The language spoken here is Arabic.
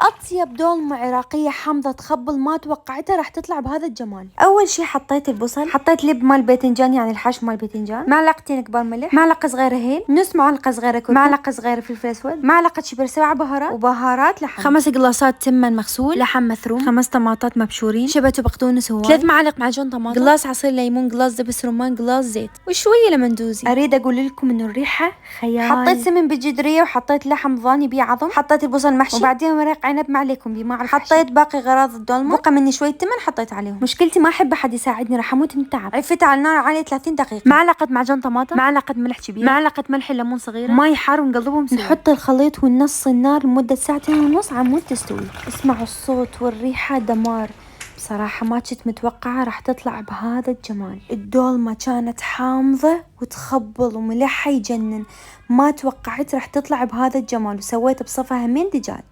اطيب دولمة عراقية حامضة تخبل ما توقعتها راح تطلع بهذا الجمال. اول شي حطيت البصل، حطيت لب مال باذنجان يعني الحشو مال باذنجان، معلقتين كبار ملح، معلقة صغيرة هيل، نص معلقة صغيرة كركم، معلقة صغيرة فلفل اسود، معلقة شبر 7 بهارات وبهارات لحم، 5 قلاصات تمن مغسول، لحم مثروم، 5 طماطات مبشورين، شبت وبقدونس هواي، 3 معالق معجون طماطم، قلاص عصير ليمون، قلاص دبس رمان، قلاص زيت وشوية لمندوزي. اريد اقول لكم انه الريحة خيال. حطيت سمن بالجدرية وحطيت لحم ضاني بيه عظم، حطيت البصل محشي وبعدين ورق عنب ما عليكم بيه ما اعرف. حطيت باقي غراض الدولمة، بقى مني شوية تمن حطيت عليهم. مشكلتي ما احب احد يساعدني راح اموت من التعب. عفيت على النار عالية 30 دقيقة، معلقة معجون طماطم، معلقة ملح كبيرة، معلقة ملح ليمون صغيرة، ماي حار ونقلبهم سوا. نحط الخليط ونص النار لمدة 2.5 على مود تستوي. اسمعوا الصوت والريحة دمار. بصراحة ما كنت متوقعة راح تطلع بهذا الجمال. الدولمة كانت حامضة وتخبل وملحها يجنن، ما توقعت راح تطلع بهذا الجمال، وسويت بصفها همين دجاج.